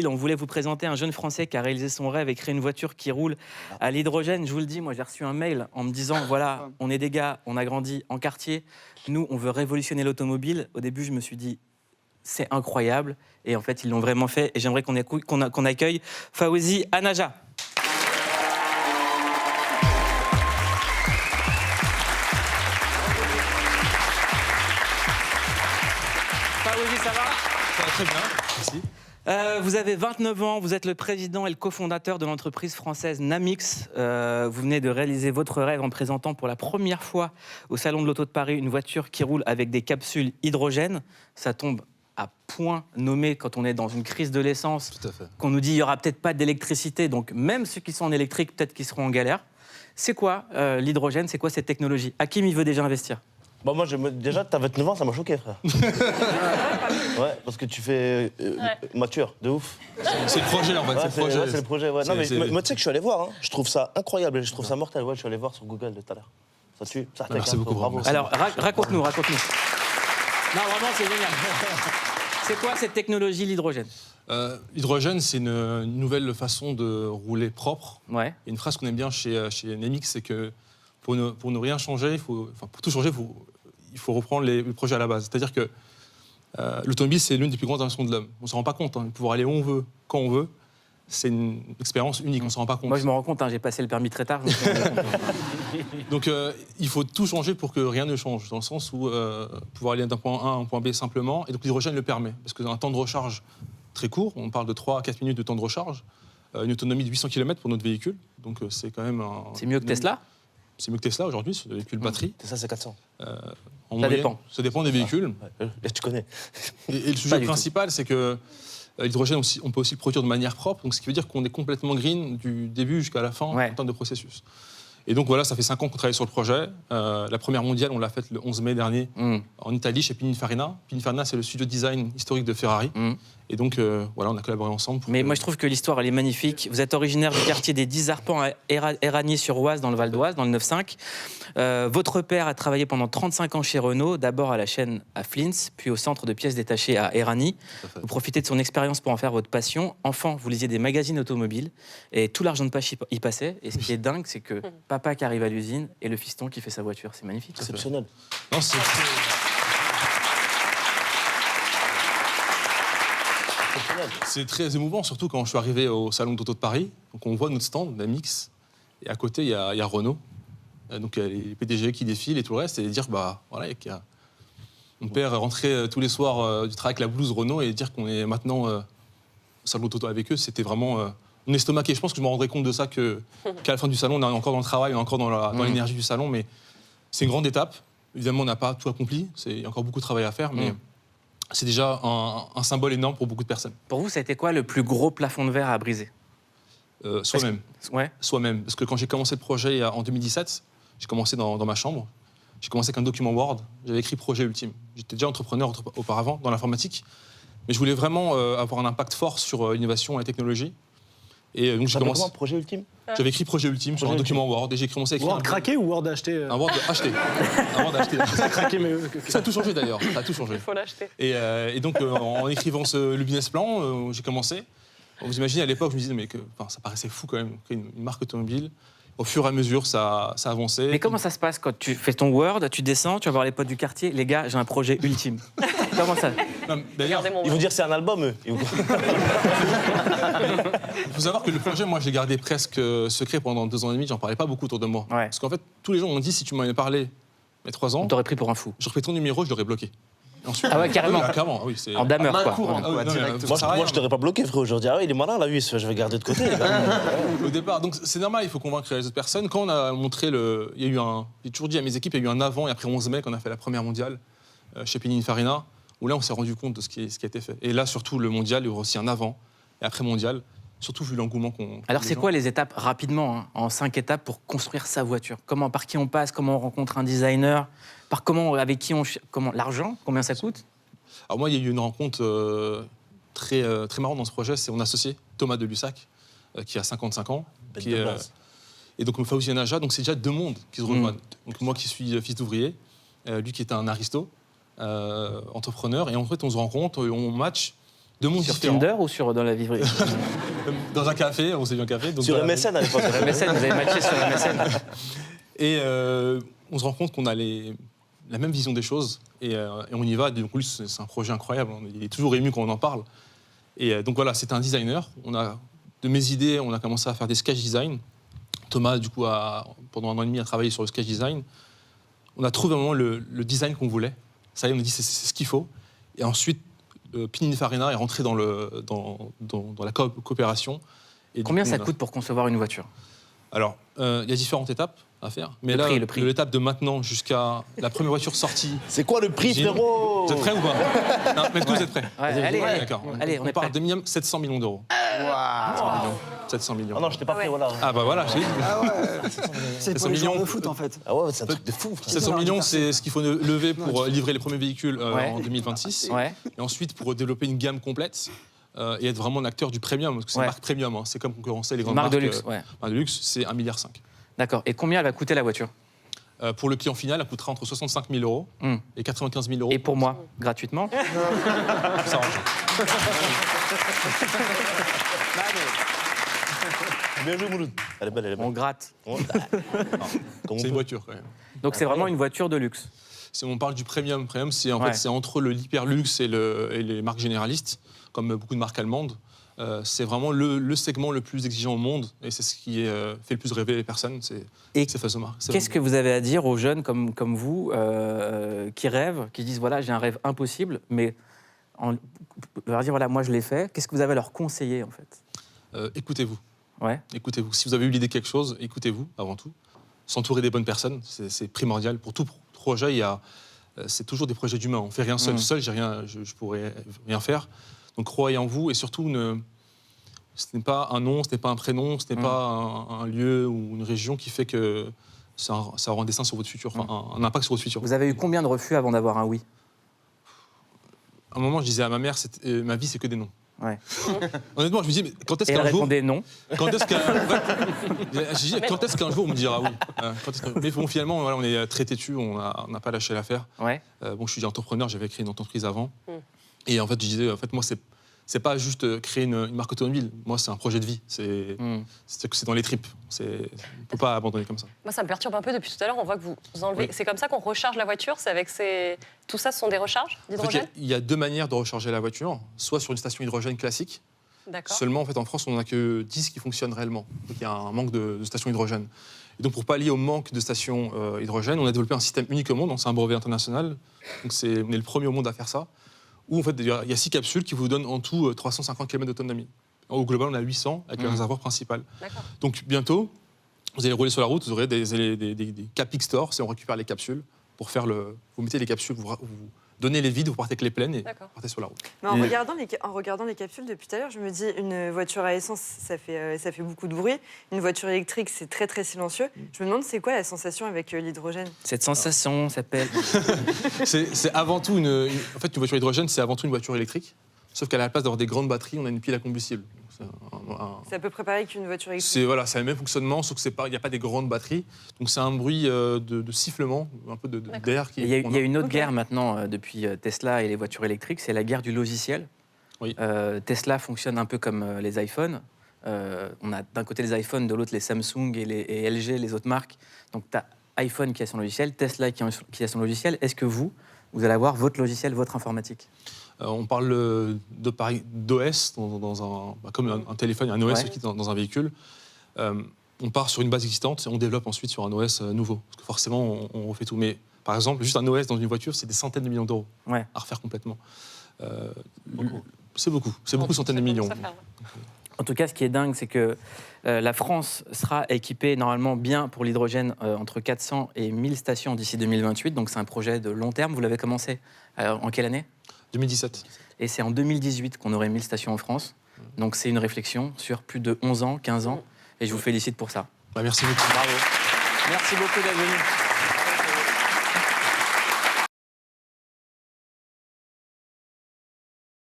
On voulait vous présenter un jeune Français qui a réalisé son rêve et créé une voiture qui roule à l'hydrogène. Je vous le dis, moi j'ai reçu un mail en me disant voilà, on est des gars, on a grandi en quartier, nous on veut révolutionner l'automobile. Au début je me suis dit c'est incroyable et en fait ils l'ont vraiment fait et j'aimerais qu'on accueille Fawzi Anaja. Fawzi, ça va ? Ça va très bien, merci. Vous avez 29 ans, vous êtes le président et le cofondateur de l'entreprise française Namix. Vous venez de réaliser votre rêve en présentant pour la première fois au Salon de l'Auto de Paris une voiture qui roule avec des capsules hydrogène. Ça tombe à point nommé quand on est dans une crise de l'essence. Tout à fait. Qu'on nous dit qu'il n'y aura peut-être pas d'électricité, donc même ceux qui sont en électrique, peut-être qu'ils seront en galère. C'est quoi l'hydrogène? C'est quoi cette technologie? Hakim, il veut déjà investir. Bah moi, déjà, t'as 29 ans, ça m'a choqué, frère. Ouais, parce que tu fais mature, de ouf. C'est le projet, en fait. Ouais, c'est le projet. c'est le projet, ouais. C'est- Non, mais c'est- moi, tu sais que je suis allé voir, hein. Je trouve ça incroyable, je trouve ça mortel. Ouais, je suis allé voir sur Google tout à l'heure. Ça tue, ça Merci beaucoup, bravo. merci. Alors, raconte-nous. Non, vraiment, c'est génial. C'est quoi cette technologie, l'hydrogène? L'hydrogène, c'est une nouvelle façon de rouler propre. Ouais. Et une phrase qu'on aime bien chez Nemix, c'est que pour ne rien changer, pour tout changer, il faut reprendre le projet à la base. C'est-à-dire que l'automobile, c'est l'une des plus grandes inventions de l'homme. On ne s'en rend pas compte. Pouvoir aller où on veut, quand on veut, c'est une expérience unique. On ne s'en rend pas compte. Moi, je me rends compte, j'ai passé le permis très tard. Je me suis rendu compte. Donc, il faut tout changer pour que rien ne change, dans le sens où pouvoir aller d'un point A à un point B simplement. Et donc, l'hydrogène le permet. Parce que dans un temps de recharge très court, on parle de 3 à 4 minutes de temps de recharge, une autonomie de 800 km pour notre véhicule. Donc, c'est quand même un... C'est mieux que Tesla? C'est mieux que Tesla aujourd'hui, c'est le véhicule batterie. Ça, c'est 400. En Ça moyenne, dépend. Ça dépend des véhicules. Ouais, tu connais. Et le sujet principal, c'est que l'hydrogène, on peut aussi le produire de manière propre. Donc, ce qui veut dire qu'on est complètement green du début jusqu'à la fin en termes de processus. Et donc voilà, ça fait 5 ans qu'on travaille sur le projet. La première mondiale, on l'a faite le 11 mai dernier en Italie, chez Pininfarina. Pininfarina, c'est le studio de design historique de Ferrari. Et donc voilà, on a collaboré ensemble. Mais moi, je trouve que l'histoire, elle est magnifique. Vous êtes originaire du quartier des 10 Arpents à Éragny-sur-Oise, dans le Val d'Oise, dans le 9-5. Votre père a travaillé pendant 35 ans chez Renault, d'abord à la chaîne à Flins, puis au centre de pièces détachées à Éragny. Vous profitez de son expérience pour en faire votre passion. Enfant, vous lisiez des magazines automobiles et tout l'argent de poche y passait. Et ce qui est dingue, c'est que papa qui arrive à l'usine et le fiston qui fait sa voiture. C'est magnifique. Exceptionnel. Non, c'est très émouvant, surtout quand je suis arrivé au Salon d'Auto de Paris. Donc on voit notre stand, Namix, et à côté, il y a Renault. Donc il y a les PDG qui défilent et tout le reste, et dire, bah voilà, mon père rentrait tous les soirs du travail avec la blouse Renault, et dire qu'on est maintenant au Salon d'Auto avec eux, c'était vraiment mon estomac. Et je pense que je me rendrai compte de ça qu'à la fin du salon, on est encore dans le travail, on est encore dans l'énergie du salon, mais c'est une grande étape. Évidemment, on n'a pas tout accompli, il y a encore beaucoup de travail à faire, mais c'est déjà un symbole énorme pour beaucoup de personnes. Pour vous, ça a été quoi le plus gros plafond de verre à briser? Soi-même. Ouais. Soi-même. Parce que quand j'ai commencé le projet en 2017, j'ai commencé dans ma chambre. J'ai commencé avec un document Word. J'avais écrit projet ultime. J'étais déjà entrepreneur auparavant dans l'informatique. Mais je voulais vraiment avoir un impact fort sur l'innovation et la technologie. Et donc j'ai commencé. Comment, projet ultime? J'avais écrit projet ultime sur un document Word. Et j'ai commencé à écrire. Word craqué ou Word acheté Un Word acheté. Un Word acheté. Craqué, mais... Ça a tout changé d'ailleurs. Ça a tout changé. Il faut l'acheter. Et donc en écrivant le business plan, j'ai commencé. Vous imaginez, à l'époque, je me disais, mais ça paraissait fou quand même, créer une marque automobile. Au fur et à mesure, ça avançait. Mais comment ça se passe quand tu fais ton Word, tu descends, tu vas voir les potes du quartier, les gars, j'ai un projet ultime. Comment ça? Non, d'ailleurs, Ils vont dire c'est un album, eux. il faut savoir que le projet, moi, je l'ai gardé presque secret pendant 2 ans et demi. J'en parlais pas beaucoup autour de moi. Ouais. Parce qu'en fait, tous les gens m'ont dit, si tu m'en avais parlé il y a 3 ans, On t'aurait pris pour un fou. j'aurais pris ton numéro, je l'aurais bloqué. Et ensuite, Ah ouais, carrément. Carrément, oui. C'est... En dameur, quoi. Ah oui, non, mais, ça sert à Moi, rien. je t'aurais pas bloqué, frère, aujourd'hui. Ah oui, il est malin, là, lui, je vais garder de côté. Au départ, donc c'est normal, il faut convaincre les autres personnes. Quand on a montré j'ai toujours dit à mes équipes, il y a eu un avant et après 11 mai qu'on a fait la première mondiale chez Pininfarina, où là on s'est rendu compte de ce qui a été fait. Et là, surtout le mondial, il y aura aussi un avant et après mondial, surtout vu l'engouement qu'on. Alors c'est quoi les étapes, rapidement, en 5 étapes pour construire sa voiture? Par qui on passe? Comment on rencontre un designer? Avec qui comment l'argent? Combien ça coûte? Alors moi, il y a eu une rencontre très marrante dans ce projet, c'est mon associé, Thomas de Lussac, qui a 55 ans. Et donc Fawzi Anaja, donc c'est déjà 2 mondes qui se rejoignent. Donc moi qui suis fils d'ouvrier, lui qui est un aristo, entrepreneur, et en fait on se rencontre, on match, Deux mondes Sur différents. Tinder ou dans la vie vraie? Dans un café, on s'est vu un café. Donc Sur voilà. MSN à l'époque. Sur MSN, vous avez matché sur MSN. Et on se rend compte qu'on a la même vision des choses et on y va. Donc lui, c'est un projet incroyable. Il est toujours ému quand on en parle. Et donc voilà, c'est un designer. De mes idées, on a commencé à faire des sketch design. Thomas, du coup, pendant 1 an et demi, a travaillé sur le sketch design. On a trouvé vraiment le design qu'on voulait. Ça y est, on a dit c'est ce qu'il faut. Et ensuite, Pininfarina est rentré dans la coopération. Et Combien du coup, ça coûte pour concevoir une voiture? Alors, il y a différentes étapes à faire. Mais Le prix. l'étape de maintenant jusqu'à la première voiture sortie. C'est quoi le prix, frérot? Vous êtes prêts ou pas? Non, mais est-ce que vous êtes prêts? Allez, D'accord. Allez, on est parle prêt. de minimum 700 millions d'euros. 700 millions. Ah non, je t'ai pas pris, voilà. Ah bah voilà, j'ai dit. C'est 700 pour les joueurs millions. de foot, en fait. Ah ouais, c'est un truc de fou, frère. 700 millions, c'est ce qu'il faut lever pour livrer les premiers véhicules Ouais. en 2026. Ouais. Et ensuite, pour développer une gamme complète et être vraiment un acteur du premium, parce que c'est Ouais. une marque premium. Hein. C'est comme concurrencer les grandes Marque marques. de luxe, ouais. Marque de luxe, c'est 1,5 milliard. D'accord. Et combien elle va coûter la voiture? Pour le client final, elle coûtera entre 65 000 euros et 95 000 euros. Et pour moi, gratuitement? Ça arrange. Bien joué, Mouloud. Elle est belle, elle est On belle. gratte. Comme on C'est peut. une voiture quand même. Donc c'est vraiment une voiture de luxe. Si on parle du premium, c'est en Ouais. fait c'est entre l'hyper luxe et les marques généralistes, comme beaucoup de marques allemandes. C'est vraiment le segment le plus exigeant au monde et c'est ce qui fait le plus rêver les personnes. Et C'est face aux marques. Qu'est-ce que vous avez à dire aux jeunes comme vous qui rêvent, qui disent voilà j'ai un rêve impossible, mais leur dire voilà moi je l'ai fait. Qu'est-ce que vous avez à leur conseiller en fait? Écoutez-vous. Ouais. Écoutez-vous. Si vous avez eu l'idée de quelque chose, écoutez-vous avant tout. S'entourer des bonnes personnes, c'est primordial. Pour tout projet, c'est toujours des projets d'humains. On fait rien seul. Seul, je pourrais rien faire. Donc croyez en vous et surtout, ce n'est pas un nom, ce n'est pas un prénom, ce n'est pas un lieu ou une région qui fait que ça aura un dessin sur votre futur, enfin, un impact sur votre futur. Vous avez eu combien de refus avant d'avoir un oui? À un moment, je disais à ma mère, ma vie, c'est que des noms. Ouais. Honnêtement, je me dis, mais quand est-ce Et elle qu'un jour... répondait non. Quand est-ce qu'un jour on me dira oui Mais bon, finalement, voilà, on est très têtu, on n'a pas lâché l'affaire. Ouais. Bon, je suis entrepreneur, j'avais créé une entreprise avant. Et en fait, je disais, moi, c'est pas juste créer une marque automobile. Moi, c'est un projet de vie. C'est dans les tripes. On ne peut pas abandonner comme ça. Moi, ça me perturbe un peu depuis tout à l'heure. On voit que vous enlevez. Oui. C'est comme ça qu'on recharge la voiture. C'est avec tout ça, ce sont des recharges En fait, d'hydrogène. il y a 2 manières de recharger la voiture. Soit sur une station hydrogène classique. D'accord. Seulement, en fait, en France, on n'en a que 10 qui fonctionnent réellement. Donc, il y a un manque de stations hydrogène. Et donc, pour pallier au manque de stations hydrogène, on a développé un système unique au monde. Donc, c'est un brevet international. Donc, on est le premier au monde à faire ça. Où, en fait, il y a 6 capsules qui vous donnent en tout 350 km d'autonomie. Au global, on a 800 avec le réservoir principal. D'accord. Donc, bientôt, vous allez rouler sur la route, vous aurez des Capic Store, c'est on récupère les capsules pour faire vous mettez les capsules, vous donnez les vides, vous partez avec les pleines et D'accord. partez sur la route. Mais en regardant les capsules depuis tout à l'heure, je me dis une voiture à essence, ça fait beaucoup de bruit. Une voiture électrique, c'est très très silencieux. Je me demande c'est quoi la sensation avec l'hydrogène? Cette sensation s'appelle. C'est avant tout en fait, une voiture hydrogène, c'est avant tout une voiture électrique. Sauf qu'à la place d'avoir des grandes batteries, on a une pile à combustible. C'est à peu près pareil qu'une voiture électrique. C'est le même fonctionnement, sauf qu'il n'y a pas des grandes batteries. Donc c'est un bruit de sifflement, un peu d'air. Il y a une autre guerre maintenant depuis Tesla et les voitures électriques, c'est la guerre du logiciel. Oui. Tesla fonctionne un peu comme les iPhones. On a d'un côté les iPhones, de l'autre les Samsung et LG, les autres marques. Donc tu as iPhone qui a son logiciel, Tesla qui a son logiciel. Est-ce que vous allez avoir votre logiciel, votre informatique? On parle d'OS, comme un téléphone, un OS Ouais. qui est dans un véhicule. On part sur une base existante et on développe ensuite sur un OS nouveau. Parce que forcément, on refait tout. Mais par exemple, juste un OS dans une voiture, c'est des centaines de millions d'euros Ouais. à refaire complètement. C'est beaucoup. C'est beaucoup, centaines de millions. Ça fait, ouais. En tout cas, ce qui est dingue, c'est que la France sera équipée normalement bien pour l'hydrogène entre 400 et 1000 stations d'ici 2028. Donc c'est un projet de long terme. Vous l'avez commencé en quelle année? 2017. Et c'est en 2018 qu'on aurait 1000 stations en France. Donc c'est une réflexion sur plus de 11 ans, 15 ans. Et je vous félicite pour ça. Merci beaucoup. Bravo. Merci beaucoup d'être venu.